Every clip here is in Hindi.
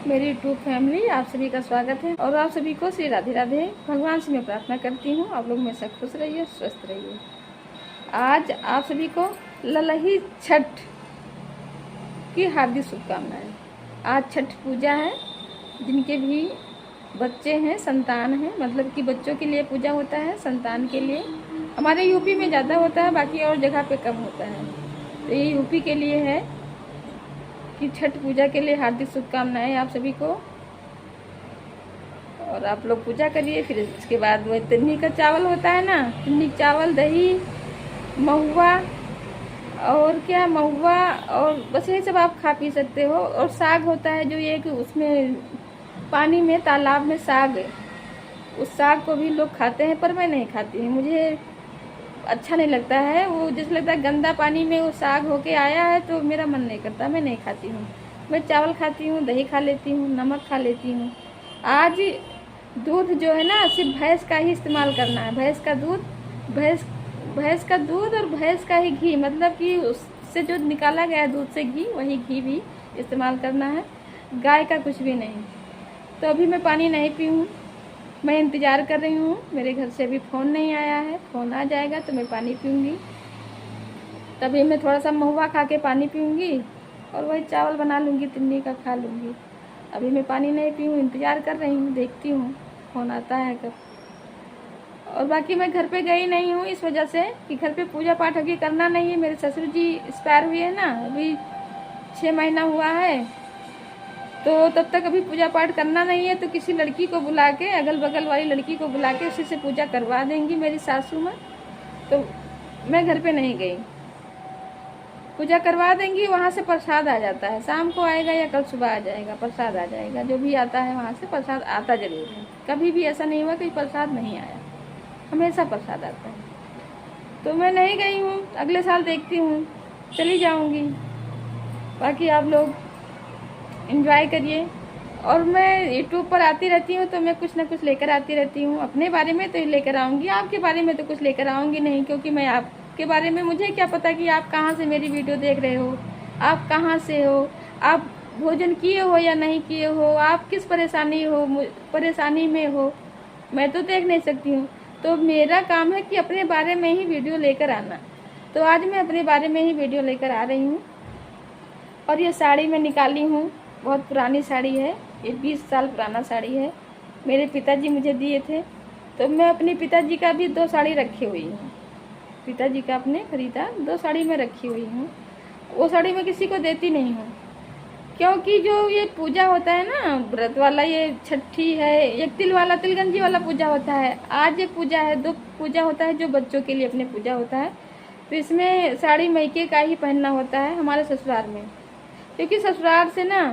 मेरी यूट्यूब फैमिली, आप सभी का स्वागत है और आप सभी को श्री राधे राधे। भगवान से मैं प्रार्थना करती हूँ आप लोग हमेशा खुश रहिए, स्वस्थ रहिए। आज आप सभी को ललही छठ की हार्दिक शुभकामनाएं। आज छठ पूजा है। जिनके भी बच्चे हैं, संतान हैं, मतलब कि बच्चों के लिए पूजा होता है, संतान के लिए। हमारे यूपी में ज़्यादा होता है, बाकी और जगह पे कम होता है। तो ये यूपी के लिए है कि छठ पूजा के लिए हार्दिक शुभकामनाएं आप सभी को। और आप लोग पूजा करिए। फिर इसके बाद वो तिन्नी का चावल होता है ना, तिन्नी चावल, दही, महुआ और क्या, महुआ और बस यही सब आप खा पी सकते हो। और साग होता है जो ये कि उसमें पानी में, तालाब में साग, उस साग को भी लोग खाते हैं, पर मैं नहीं खाती हूँ। मुझे अच्छा नहीं लगता है वो, जैसे लगता है गंदा पानी में वो साग होके आया है, तो मेरा मन नहीं करता, मैं नहीं खाती हूँ। मैं चावल खाती हूँ, दही खा लेती हूँ, नमक खा लेती हूँ। आज दूध जो है ना, सिर्फ भैंस का ही इस्तेमाल करना है। भैंस का दूध, भैंस का दूध और भैंस का ही घी, मतलब कि उससे जो निकाला गया दूध से घी, वही घी भी इस्तेमाल करना है, गाय का कुछ भी नहीं। तो अभी मैं पानी नहीं पी हूँ, मैं इंतज़ार कर रही हूँ। मेरे घर से अभी फ़ोन नहीं आया है, फ़ोन आ जाएगा तो मैं पानी पीऊँगी। तभी मैं थोड़ा सा महुआ खा के पानी पीऊँगी और वही चावल बना लूँगी, तिन्नी का खा लूँगी। अभी मैं पानी नहीं पी हूँ, इंतज़ार कर रही हूँ, देखती हूँ फ़ोन आता है कब। और बाकी मैं घर पे गई नहीं हूँ इस वजह से कि घर पे पूजा पाठ अभी करना नहीं है। मेरे ससुर जी एक्सपायर हुए हैं ना, अभी 6 महीना हुआ है, तो तब तक अभी पूजा पाठ करना नहीं है। तो किसी लड़की को बुला के, अगल बगल वाली लड़की को बुला के उसी से पूजा करवा देंगी मेरी सासू माँ। तो मैं घर पे नहीं गई, पूजा करवा देंगी। वहाँ से प्रसाद आ जाता है, शाम को आएगा या कल सुबह आ जाएगा, प्रसाद आ जाएगा। जो भी आता है वहाँ से प्रसाद आता ज़रूर है। कभी भी ऐसा नहीं हुआ कि प्रसाद नहीं आया, हमेशा प्रसाद आता है। तो मैं नहीं गई हूँ, अगले साल देखती हूँ, चली जाऊँगी। बाकी आप लोग एंजॉय करिए। और मैं यूट्यूब पर आती रहती हूँ तो मैं कुछ ना कुछ लेकर आती रहती हूँ। अपने बारे में तो लेकर आऊँगी, आपके बारे में तो कुछ लेकर आऊँगी नहीं, क्योंकि मैं आपके बारे में, मुझे क्या पता कि आप कहाँ से मेरी वीडियो देख रहे हो, आप कहाँ से हो, आप भोजन किए हो या नहीं किए हो, आप किस परेशानी में हो, मैं तो देख नहीं सकती हूँ। तो मेरा काम है कि अपने बारे में ही वीडियो लेकर आना। तो आज मैं अपने बारे में ही वीडियो लेकर आ रही हूँ। और ये साड़ी मैं निकाली हूँ, बहुत पुरानी साड़ी है, ये 20 साल पुराना साड़ी है, मेरे पिताजी मुझे दिए थे। तो मैं अपने पिताजी का भी 2 साड़ी रखी हुई हूँ, पिताजी का अपने खरीदा 2 साड़ी मैं रखी हुई हूँ। वो साड़ी मैं किसी को देती नहीं हूँ, क्योंकि जो ये पूजा होता है ना, व्रत वाला, ये छठी है, एक तिलगंजी वाला पूजा होता है। आज एक पूजा है, 2 पूजा होता है जो बच्चों के लिए अपने पूजा होता है। तो इसमें साड़ी मायके का ही पहनना होता है हमारे ससुराल में, क्योंकि ससुराल से ना,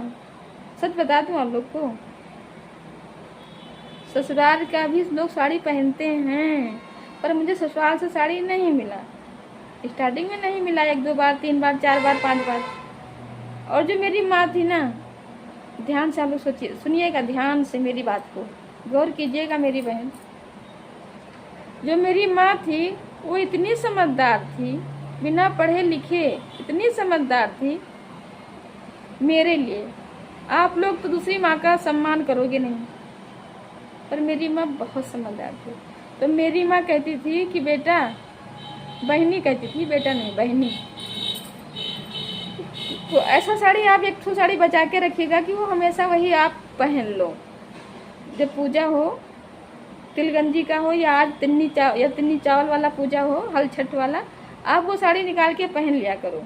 सच बता दूं आप लोग को, ससुराल का भी लोग साड़ी पहनते हैं, पर मुझे ससुराल से साड़ी नहीं मिला। स्टार्टिंग में नहीं मिला, 1-2 बार, 3 बार, 4 बार, 5 बार। और जो मेरी माँ थी ना, ध्यान से आप लोग सोचिए, सुनिएगा ध्यान से, मेरी बात को गौर कीजिएगा मेरी बहन। जो मेरी माँ थी वो इतनी समझदार थी, बिना पढ़े लिखे इतनी समझदार थी मेरे लिए। आप लोग तो दूसरी माँ का सम्मान करोगे नहीं, पर मेरी माँ बहुत समझदार थी। तो मेरी माँ कहती थी कि बेटा, बहनी कहती थी, बेटा नहीं बहनी, तो ऐसा साड़ी आप 1 साड़ी बचा के रखिएगा कि वो हमेशा वही आप पहन लो। जब पूजा हो, तिलगंजी का हो या आज तिन्नी चावल वाला पूजा हो, हल छठ वाला, आप वो साड़ी निकाल के पहन लिया करो।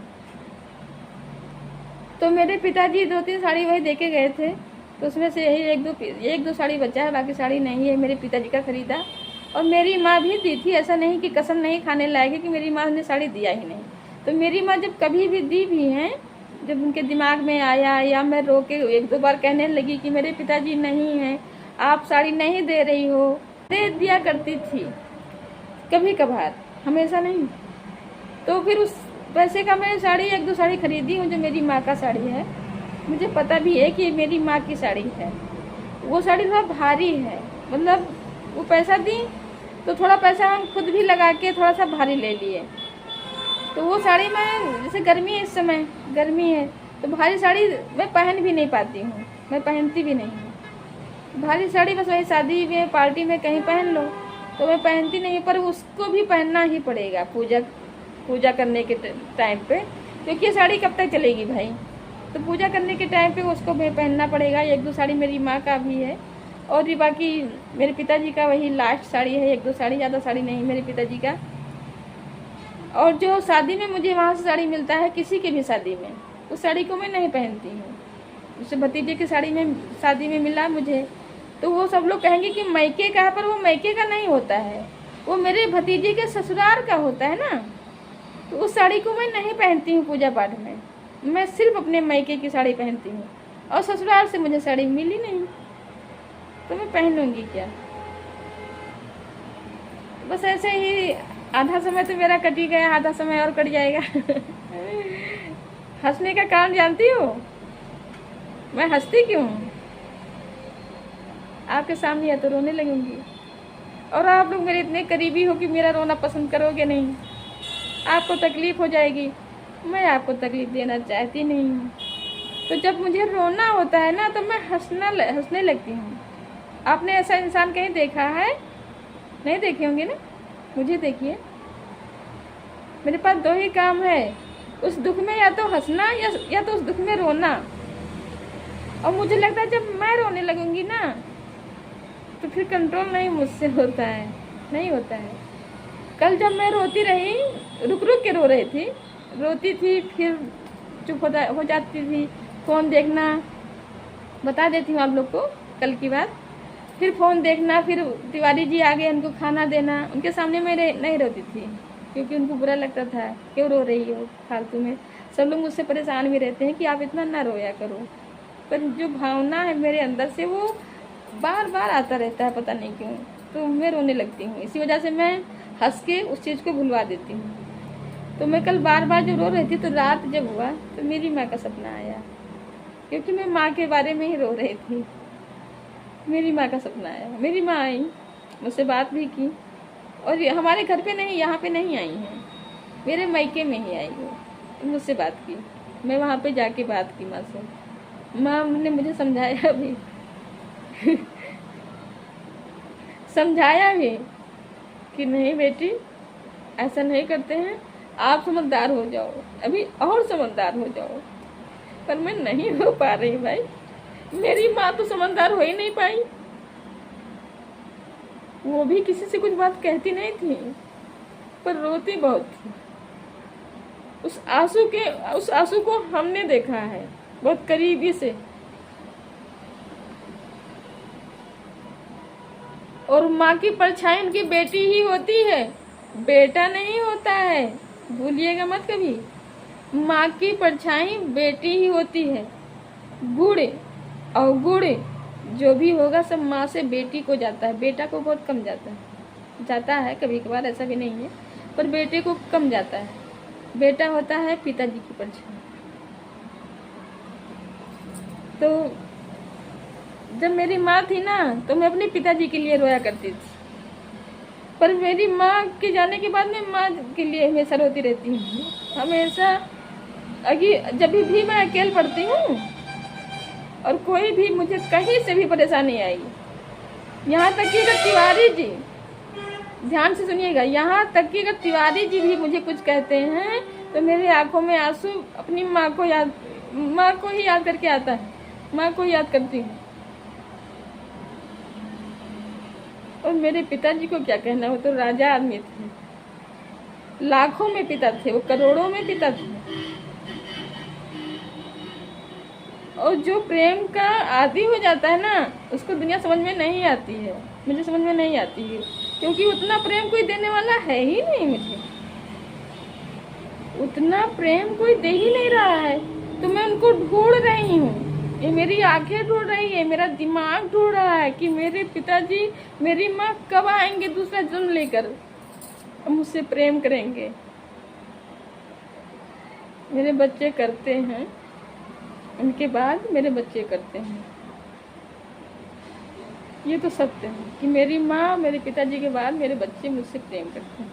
तो मेरे पिताजी 2-3 साड़ी वही देके गए थे, तो उसमें से यही 1-2 साड़ी बचा है, बाकी साड़ी नहीं है, मेरे पिताजी का खरीदा। और मेरी माँ भी दी थी, ऐसा नहीं कि कसम नहीं खाने लायक है कि मेरी माँ ने साड़ी दिया ही नहीं। तो मेरी माँ जब कभी भी दी भी हैं, जब उनके दिमाग में आया या मैं रो के 1-2 बार कहने लगी कि मेरे पिताजी नहीं हैं, आप साड़ी नहीं दे रही हो, दे दिया करती थी कभी कभार, हमेशा नहीं। तो फिर उस पैसे का मैं साड़ी 1-2 साड़ी खरीदी हूँ, जो मेरी माँ का साड़ी है। मुझे पता भी है कि मेरी माँ की साड़ी है। वो साड़ी थोड़ा भारी है, मतलब वो पैसा दी तो थोड़ा पैसा हम खुद भी लगा के थोड़ा सा भारी ले लिए। तो वो साड़ी मैं, जैसे गर्मी है, इस समय गर्मी है, तो भारी साड़ी मैं पहन भी नहीं पाती हूँ, मैं पहनती भी नहीं हूँ। भारी साड़ी बस वही शादी में, पार्टी में कहीं पहन लो, तो मैं पहनती नहीं, पर उसको भी पहनना ही पड़ेगा पूजा करने के टाइम पे, क्योंकि ये साड़ी कब तक चलेगी भाई। तो पूजा करने के टाइम पे उसको भी पहनना पड़ेगा। 1-2 साड़ी मेरी माँ का भी है, और भी बाकी मेरे पिताजी का वही लास्ट साड़ी है, 1-2 साड़ी, ज़्यादा साड़ी नहीं मेरे पिताजी का। और जो शादी में मुझे वहाँ से साड़ी मिलता है, किसी की भी शादी में, उस साड़ी को मैं नहीं पहनती हूँ। जैसे भतीजे की साड़ी में शादी में मिला मुझे, तो वो सब लोग कहेंगे कि मैके का है, पर वो मैके का नहीं होता है, वो मेरे भतीजे के ससुराल का होता है ना। तो उस साड़ी को मैं नहीं पहनती हूँ पूजा पाठ में, मैं सिर्फ अपने मैके की साड़ी पहनती हूँ, और ससुराल से मुझे साड़ी मिली नहीं, तो मैं पहनूंगी क्या। बस ऐसे ही आधा समय तो मेरा कट ही गया, आधा समय और कट जाएगा। हंसने का कारण जानती हो मैं हंसती क्यों हूँ? आपके सामने या तो रोने लगूंगी, और आप लोग मेरे इतने करीबी हो कि मेरा रोना पसंद करोगे नहीं, आपको तकलीफ हो जाएगी। मैं आपको तकलीफ देना चाहती नहीं हूँ। तो जब मुझे रोना होता है ना, तो मैं हंसने लगती हूँ। आपने ऐसा इंसान कहीं देखा है? नहीं देखे होंगे ना, मुझे देखिए। मेरे पास 2 ही काम है, उस दुख में या तो हंसना या तो उस दुख में रोना। और मुझे लगता है जब मैं रोने लगूंगी ना, तो फिर कंट्रोल नहीं मुझसे होता है, नहीं होता है। कल जब मैं रोती रही, रुक रुक के रो रही थी, रोती थी, फिर चुप हो जाती थी, फ़ोन देखना, बता देती हूँ आप लोग को कल की बात। फिर फ़ोन देखना, फिर तिवारी जी आ गए, उनको खाना देना। उनके सामने मैं नहीं रोती थी, क्योंकि उनको बुरा लगता था, क्यों रो रही हो फालतू में। सब लोग मुझसे परेशान भी रहते हैं कि आप इतना ना रोया करो, पर जो भावना है मेरे अंदर से वो बार बार आता रहता है, पता नहीं क्यों, तो मैं रोने लगती हूँ। इसी वजह से मैं हंस के उस चीज़ को भुलवा देती हूँ। तो मैं कल बार बार जो रो रही थी, तो रात जब हुआ तो मेरी माँ का सपना आया, क्योंकि मैं माँ के बारे में ही रो रही थी। मेरी माँ का सपना आया, मेरी माँ आई, मुझसे बात भी की, और हमारे घर पे नहीं, यहाँ पे नहीं आई हैं, मेरे मायके में ही आई वो, मुझसे बात की। मैं वहाँ पे जाके बात की माँ से, माँ ने मुझे समझाया भी समझाया भी कि नहीं बेटी, ऐसा नहीं करते हैं, आप समझदार हो जाओ, अभी और समझदार हो जाओ। पर मैं नहीं हो पा रही भाई, मेरी माँ तो समझदार हो ही नहीं पाई। वो भी किसी से कुछ बात कहती नहीं थी, पर रोती बहुत थी। उस आंसू को हमने देखा है बहुत करीबी से, और माँ की परछाई उनकी बेटी ही होती है, बेटा नहीं होता है, भूलिएगा मत कभी। माँ की परछाई बेटी ही होती है। गुड़ अवगुण जो भी होगा सब माँ से बेटी को जाता है, बेटा को बहुत कम जाता है कभी कभार, ऐसा भी नहीं है, पर बेटे को कम जाता है। बेटा होता है पिताजी की परछाई। तो जब मेरी माँ थी ना, तो मैं अपने पिताजी के लिए रोया करती थी, पर मेरी माँ के जाने के बाद मैं माँ के लिए हमेशा रोती रहती हूँ, हमेशा। जब भी मैं अकेले पड़ती हूँ, और कोई भी मुझे कहीं से भी परेशानी आई, यहाँ तक कि अगर तिवारी जी, ध्यान से सुनिएगा, यहाँ तक कि अगर तिवारी जी भी मुझे कुछ कहते हैं, तो मेरे आंखों में आंसू अपनी माँ को ही याद करके आता है, माँ को याद करती हूँ। और मेरे पिताजी को क्या कहना, वो तो राजा आदमी थे, लाखों में पिता थे, वो करोड़ों में पिता थे। और जो प्रेम का आदी हो जाता है ना, उसको दुनिया समझ में नहीं आती है, मुझे समझ में नहीं आती है, क्योंकि उतना प्रेम कोई देने वाला है ही नहीं मुझे, उतना प्रेम कोई दे ही नहीं रहा है। तो मैं उनको ढूंढ रही हूँ, ये मेरी आंखें ढूंढ रही है, मेरा दिमाग ढूंढ रहा है कि मेरे पिताजी, मेरी माँ कब आएंगे दूसरा जन्म लेकर, मुझसे प्रेम करेंगे। मेरे बच्चे करते हैं, उनके बाद मेरे बच्चे करते हैं, ये तो सत्य है कि मेरी माँ, मेरे पिताजी के बाद मेरे बच्चे मुझसे प्रेम करते हैं।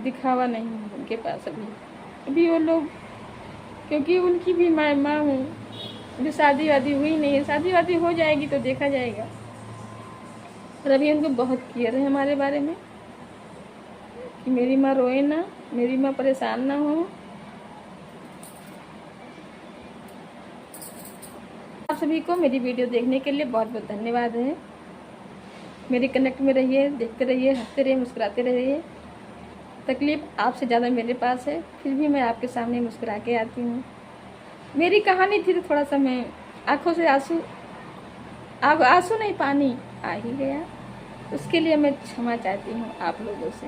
दिखावा नहीं है उनके पास अभी वो लोग क्योंकि उनकी भी मैं माँ हूँ। अभी शादी वादी हुई नहीं है, शादी वादी हो जाएगी तो देखा जाएगा। और अभी उनको बहुत केयर है हमारे बारे में कि मेरी माँ रोए ना, मेरी माँ परेशान ना हो। आप सभी को मेरी वीडियो देखने के लिए बहुत बहुत धन्यवाद है। मेरे कनेक्ट में रहिए, देखते रहिए, हंसते रहिए, मुस्कुराते रहिए। तकलीफ़ आपसे ज़्यादा मेरे पास है, फिर भी मैं आपके सामने मुस्कुरा के आती हूँ। मेरी कहानी थी तो थोड़ा सा मैं आँखों से आंसू नहीं, पानी आ ही गया। उसके लिए मैं क्षमा चाहती हूँ आप लोगों से।